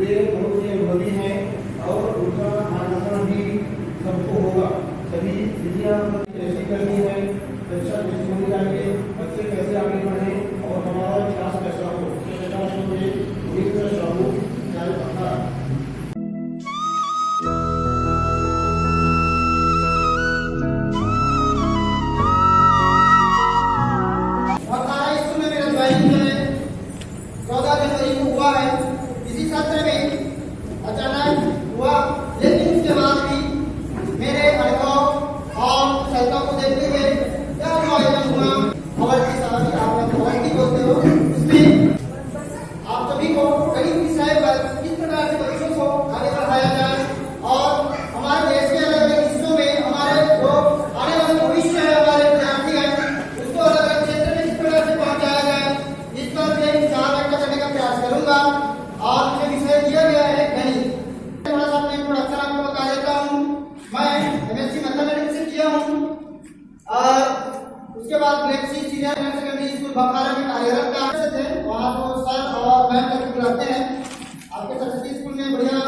ये बहुत ही अनुभवी हैं और उनका मार्गदर्शन भी सबको होगा। सभी विधियाँ कैसे करनी है, परीक्षा कैसे होनी चाहिए, बच्चे कैसे आगे बढ़े और हमारा विकास कैसा हो, इसी सत्र में अचानक हुआ, लेकिन उसके बाद भी मेरे अनुभव और कुशलता को देखते हुए क्या आयोजन हुआ अवधि साहब आप अवधि बोलते हो, उसमें आप सभी को कई विषय पर किस प्रकार से बच्चों को आगे बढ़ाया जाए और हमारे देश के अलग अलग हिस्सों में हमारे जो आने वाले भविष्य है, हमारे विद्यार्थी हैं, उसको अलग अलग क्षेत्र में किस प्रकार से पहुंचाया जाए, इस पर मैं विचार व्यक्त करने का प्रयास करूंगा। और मुझे विषय दिया गया है गणित। थोड़ा सा अपने इंट्रोडक्शन आपको बता देता हूँ। मैं एमएससी मैथमेटिक्स से किया हूँ और उसके बाद गैलेक्सी सीनियर सेकेंडरी स्कूल बखारा में कार्यरत थे। वहाँ तो सर और मैम करके बुलाते हैं। आपके सरस्वती स्कूल में बढ़िया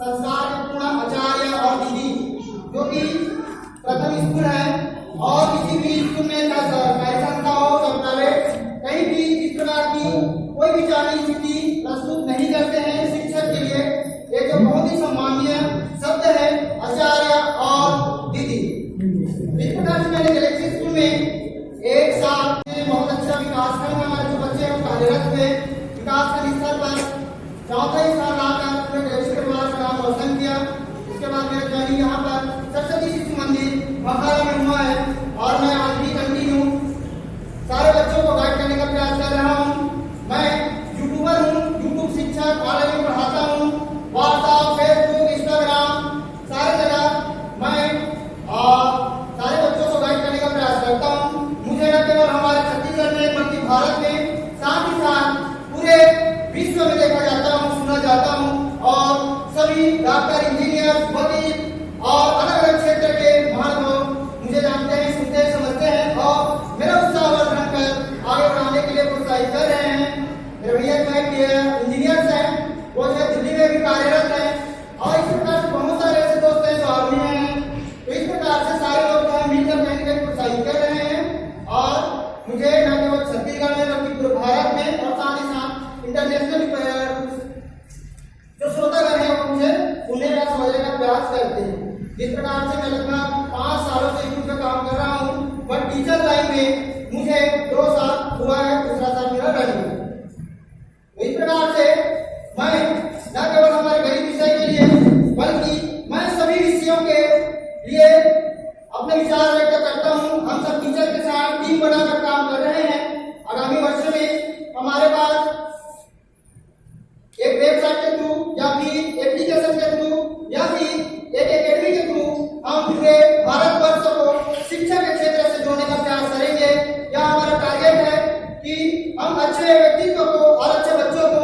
संस्कार पूर्ण आचार्य और दीदी जो कि प्रथम स्कूल है और किसी भी स्कूल में सरकारी संस्था हो या प्राइवेट कहीं भी इस प्रकार की कोई भी चालीस स्थिति प्रस्तुत नहीं करते हैं शिक्षक के लिए। एक तो बहुत ही सम्मानीय शब्द है आचार्य और दीदी। इस प्रकार से मैंने गैलेक्सी स्कूल में एक साल में बहुत अच्छा विकास खंड हमारे जो बच्चे हैं कार्यरत हुए। विकास खंड स्तर पर चौथा स्थान लाकर पूरे गैलेक्सी परिवार का नाम रोशन किया। उसके बाद मेरा ज्वाइनिंग यहाँ पर सरस्वती शिशु मंदिर बखारा में हुआ है और मैं आज भी कंटिन्यू सारे बच्चों को गाइड करने का प्रयास कर रहा हूँ। मैं यूट्यूबर हूँ, यूट्यूब शिक्षक कॉलेज में पढ़ाता हूँ, व्हाट्सएप फेसबुक इंस्टाग्राम सारे जगह मैं सारे बच्चों को गाइड करने का प्रयास करता हूँ। मुझे न केवल हमारे छत्तीसगढ़ में बल्कि भारत में साथ ही साथ पूरे विश्व में देखा जाता हूँ, सुना जाता हूँ और सभी डॉक्टर इंजीनियर वकील और अलग अलग क्षेत्र के महान लोग मुझे जानते हैं, सुनते हैं, समझते हैं और मेरा उत्साह वर्धन कर आगे बढ़ाने के लिए प्रोत्साहित कर रहे हैं। मेरे भैया इंजीनियर्स हैं, वो जो दिल्ली में भी कार्यरत हैं और इस प्रकार से बहुत सारे ऐसे दोस्त हैं जो आर्मी में हैं। तो इस प्रकार से सारे लोग जो है मिलकर कहीं कहीं प्रोत्साहित कर रहे हैं और मुझे न केवल छत्तीसगढ़ में बल्कि पूरे भारत में और साथ ही साथ इंटरनेशनल जो श्रोतागण है वो मुझे सुनने का समझने का प्रयास करते हैं। जिस प्रकार से मैं लगभग 5 सालों से यूट्यूब पे काम कर रहा हूँ, बट टीचर लाइन में मुझे 2 साल हुआ है, दूसरा साल मेरा रनिंग है। इस प्रकार से मैं न केवल हमारे गणित विषय के लिए बल्कि मैं सभी विषयों के लिए अपने विचार व्यक्त करता हूँ। हम सब टीचर के साथ टीम बनाकर काम कर रहे हैं। आगामी वर्ष में हमारे पास एक वेबसाइट के थ्रू या फिर एप्लीकेशन के थ्रू या फिर एक एकेडमी के थ्रू हम पूरे भारतवर्ष को शिक्षा के क्षेत्र से जोड़ने का प्रयास करेंगे। यह हमारा टारगेट है कि हम अच्छे व्यक्तित्व को और अच्छे बच्चों को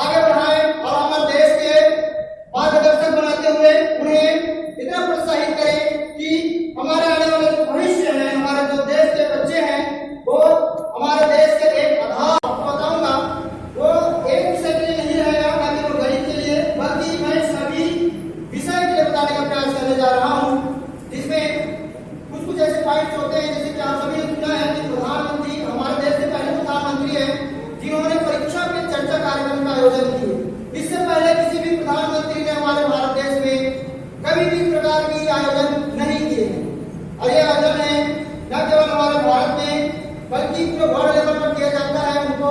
आगे बढ़ाएं और हमारे देश के मार्गदर्शक बनाते हुए उन्हें इतना प्रोत्साहित करें कि हमारे आने वाले जो भविष्य है, हमारे जो देश के बच्चे हैं वो हमारे देश के एक आधार आपको बताऊंगा वो एक विषय के लिए नहीं रहेगा, ना केवल गणित के लिए बल्कि मैं सभी विषय के लिए बताने का प्रयास करने जा रहा हूँ, जिसमें कुछ ऐसे पॉइंट्स होते हैं जैसे कि आप सभी ने सुना है कि प्रधानमंत्री हमारे देश के पहले प्रधानमंत्री है जिन्होंने परीक्षा पे चर्चा कार्यक्रम का आयोजन किया। इससे पहले किसी भी प्रधानमंत्री ने हमारे भारत देश में कभी भी प्रकार की आयोजन नहीं किए और ये आयोजन है न केवल हमारे भारत में बल्कि पूरे वर्ल्ड लेवल पर किया जाता है। उनको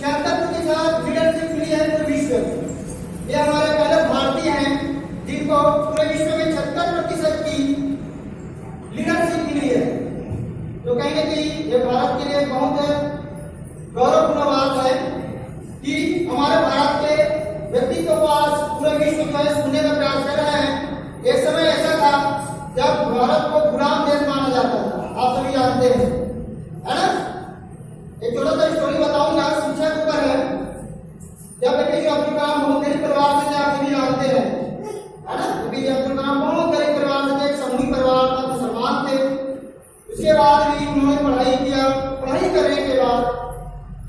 76% लीडरशिप मिली है पूरे विश्व में। ये हमारे पहले भारतीय हैं जिनको पूरे विश्व में 76% की लीडरशिप मिली है। तो कहीं ना कहीं ये भारत के लिए बहुत गौरवपूर्ण बात है कि हमारे भारत के व्यक्तित्व को आज पूरे विश्व में सुनने का प्रयास कर रहे हैं। एक समय ऐसा था जब भारत को गुलाम देश माना जाता था, आप सभी जानते हैं, है ना। एक छोटा सा स्टोरी बताऊंगा, शिक्षा के ऊपर है। जब एपीजे अब्दुल कलाम बहुत गरीब परिवार से थे, आप सभी जानते हैं, है ना। एपीजे अब्दुल कलाम बहुत गरीब परिवार से थे, एक समूही परिवार का मुसलमान थे। उसके बाद भी उन्होंने पढ़ाई किया। पढ़ाई करने के बाद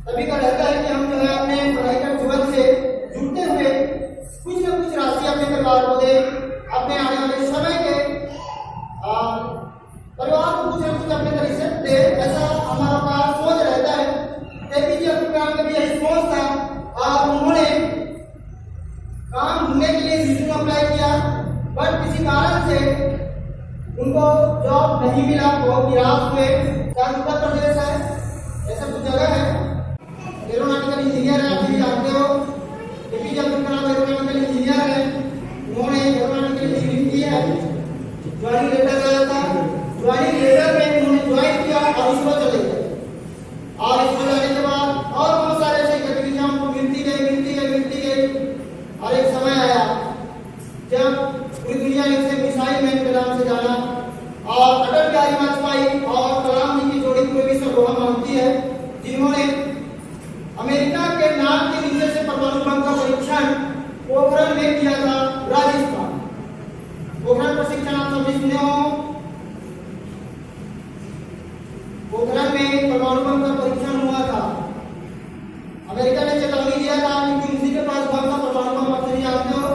सभी का रहता है कि हम जो है अपने पढ़ाई के जीवन से जुड़ते हुए कारण से उनको जॉब नहीं मिला, बहुत निराश हुए। चाहे उत्तर प्रदेश है, ऐसा कुछ जगह है। एरोनॉटिकल इंजीनियर है, आप भी जानते हो, APJ Abdul Kalam aeronautical engineer है। उन्होंने एरोनॉटिकल इंजीनियरिंग की है। ज्वाइनिंग लेटर आया था, ज्वाइनिंग लेटर में उन्होंने ज्वाइन किया और इसरो चले गए। और इसरो जाने के बाद और बहुत सारे ऐसी गतिविधियां उनको मिलती गई। और एक समय आया जब पूरी दुनिया इसे मिसाइल मैन के नाम से जाना, और अटल बिहारी वाजपेयी और कलाम जी की जोड़ी को भी सब लोग मानती है, जिन्होंने अमेरिका के नाम के नीचे से परमाणु बम का परीक्षण पोखरण में किया था, राजस्थान। पोखरण प्रशिक्षण आप सभी सुने हो। पोखरण में परमाणु बम का परीक्षण हुआ था। अमेरिका ने चेतावनी दिया था कि उसी के पास बम का परमाणु बम, आप सभी जानते हो,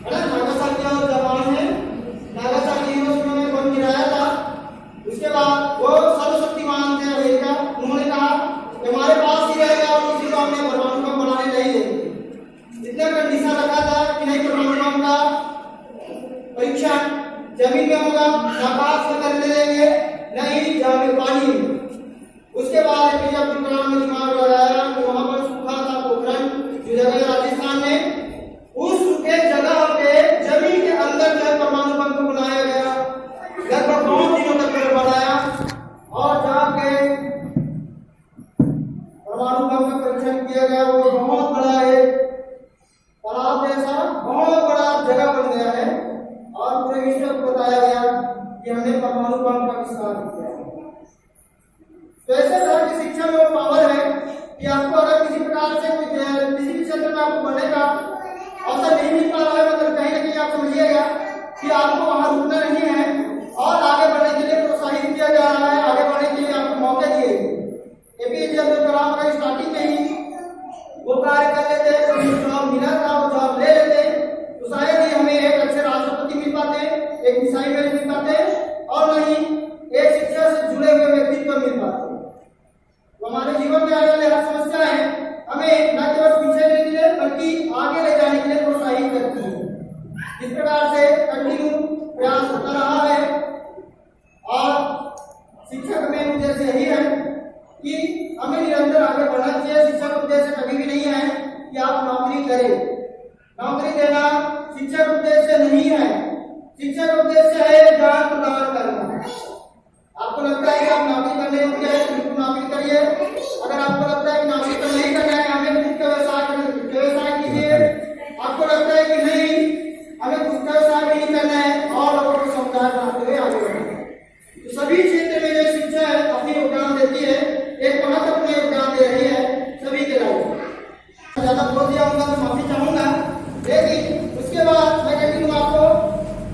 है ना, नागासाकी और जापान में नागासाकी हिरोशिमा में बम गिराया था। उसके बाद वो सर्वशक्तिमान थे अमेरिका, उन्होंने कहा कि हमारे पास ही रहेगा और किसी को हमने परमाणु बम बनाने नहीं देंगे। इतना कंडीशन रखा था कि नहीं, परमाणु बम का परीक्षण जमीन में होगा, ना आकाश में करने देंगे, नहीं जमीन पानी में। उसके बाद एपीजे अब्दुल कलाम ने दिमाग लगाया कि वहां पर सूखा था पोखरण, जो जगह राजस्थान में, उस सूखे जगह पे जमीन के अंदर जो परमाणु बम को बनाया गया। लगभग 9 दिनों तक बनाया और जाके परमाणु बम का परीक्षण किया गया। वो बहुत बड़ा है, तालाब जैसा बहुत बड़ा जगह बन गया है और पूरे विश्व को बताया गया कि हमने परमाणु बम का आविष्कार किया है। तो ऐसे तरह की शिक्षा में वो पावर है कि आपको अगर किसी प्रकार से किसी भी क्षेत्र में आपको बढ़ने का अवसर नहीं मिल पा रहा है, मतलब कहीं ना कहीं आप समझिएगा कि आपको वहां रुकना नहीं है और आगे बढ़ने के लिए प्रोत्साहित किया जा रहा है, आगे बढ़ने के लिए आपको मौके दिए। एपीजे अब्दुल कलाम का स्टार्टिंग में ही वो कार्य कर लेते, जॉब मिला था वो जॉब ले लेते, तो शायद ही हमें एक अच्छे राष्ट्रपति मिल पाते, एक मिसाइल मैन मिल पाते, और नहीं एक शिक्षा से जुड़े हुए व्यक्तित्व मिल पाते। तो हमारे जीवन में आने वाली हर समस्या है हमें न केवल पीछे लेने के लिए बल्कि आगे ले जाने के लिए प्रोत्साहित करती है। इस प्रकार से कंटिन्यू प्रयास होता रहा है और शिक्षा का मेन उद्देश्य यही है कि हमें निरंतर आगे बढ़ना चाहिए। शिक्षा का उद्देश्य कभी भी नहीं है कि आप नौकरी करें, नौकरी देना शिक्षा का उद्देश्य नहीं है। शिक्षा का उद्देश्य है ज्ञान प्रदान करना। आपको लगता है कि आप नौकरी करने योग्य है, बिल्कुल नौकरी करिए। अगर आपको लगता है कि नौकरी तो नहीं करना है, हमें खुद का व्यवसाय कीजिए। आपको लगता है कि नहीं, हमें खुद का व्यवसाय भी नहीं करना है और लोगों को समुदाय बनाते हुए आगे बढ़ना है। तो सभी क्षेत्र में जो शिक्षा है अपनी योगदान देती है, एक महत्वपूर्ण योगदान दे रही है सभी के लाइफ। ज्यादा बोल दिया होगा तो माफी चाहूंगा, लेकिन उसके बाद मैं कंटिन्यू आपको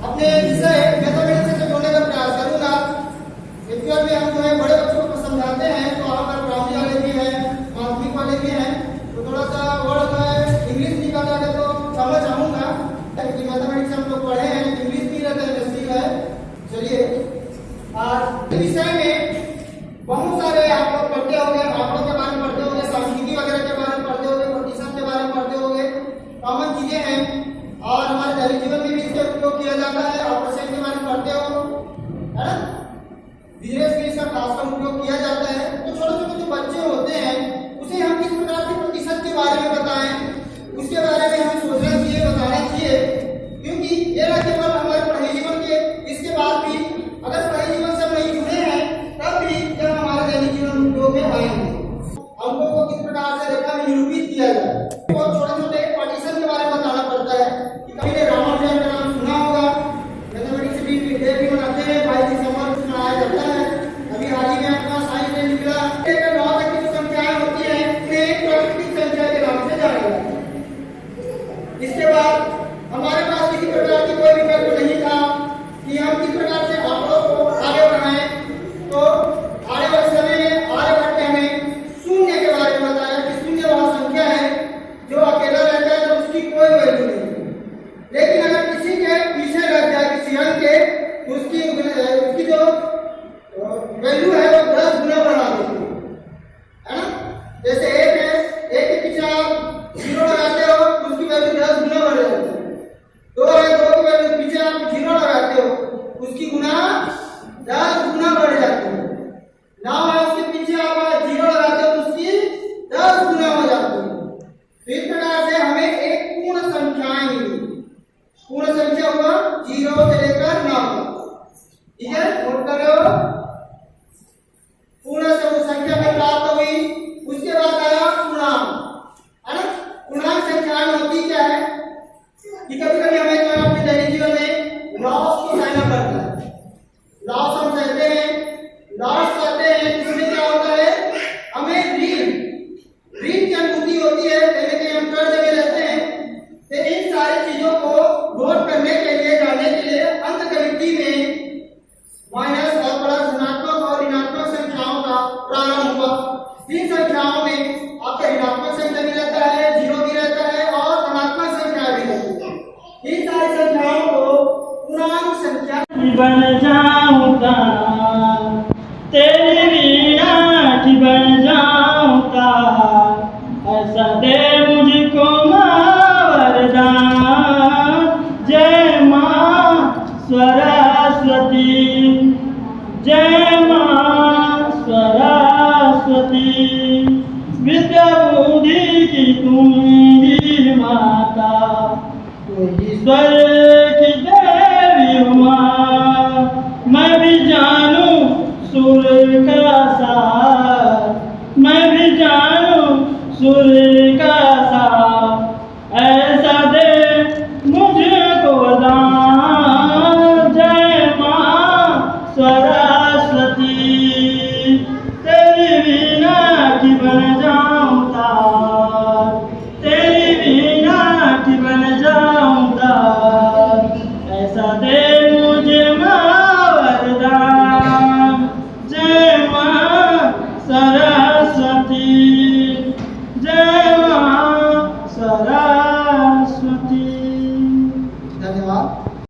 अपने विषय मैथमेटिक्स से जोड़ने का प्रयास करूंगा। एक्चुअल में हम जो है बड़े बच्चों को समझाते हैं, तो वहाँ पर प्राइमरी वाले भी हैं, माध्यमिक वाले भी हैं, तो थोड़ा सा वर्ड में इंग्लिश निकाल जाए तो समझ आऊंगा, क्योंकि मैथमेटिक्स हम लोग पढ़े हैं, इंग्लिश नहीं रहता है, नसीब है। चलिए आज विषय में बहुत सारे आप लोग पढ़ते होंगे, आंकड़ों के बारे में पढ़ते होंगे, सांख्यिकी वगैरह के बारे में पढ़ते होंगे, प्रतिशत के बारे में पढ़ते होंगे, कॉमन चीजें हैं और हमारे दैनिक जीवन में भी इसका उपयोग किया जाता है। आप परसेंट के बारे में पढ़ते हो, है ना, बिजनेस में इसका खास का उपयोग किया जाता है। तो छोटे छोटे जो बच्चे होते हैं उसे हम किस प्रकार से प्रतिशत के बारे में बताएं, उसके बारे में हमें सोचना चाहिए, 0 से लेकर 9 तक। ठीक है, नोट कर रहे हो? पूर्ण संख्या में प्राप्त हुई। उसके बाद आया पूर्णांक, है ना? पूर्णांक संख्याएं होती क्या है कि कभी कभी हमें जो है अपने दैनिक जीवन में लॉस को साइन अप करता है। लॉस हम कहते हैं, लॉस कहते हैं, इसमें क्या होता है, हमें ऋण की अनुभूति होती है, कहीं ना कहीं हम कर्ज में रहते हैं। तो इन सारी चीजों को नोट करने के लिए, जानने के लिए अंकगणित में माइनस और प्लस, धनात्मक और ऋणात्मक संख्याओं का प्रारंभ हुआ। इन संख्याओं में आपका ऋणात्मक संख्या भी रहता है, 0 भी रहता है और धनात्मक संख्या भी रहती है। इन सारी संख्याओं को पूर्णांक संख्या बन जाऊंगा, तेरी वीणा की बन जाऊंगा, ऐसा दे मुझको माँ वरदान। जय माँ सरस्वती, जय माँ सरस्वती, विद्या बुद्धि की तुम ही माता, तो ईश्वर की देवी हो माँ। मैं भी जानूं सुर का सार, मैं भी जानूं सुर का सार,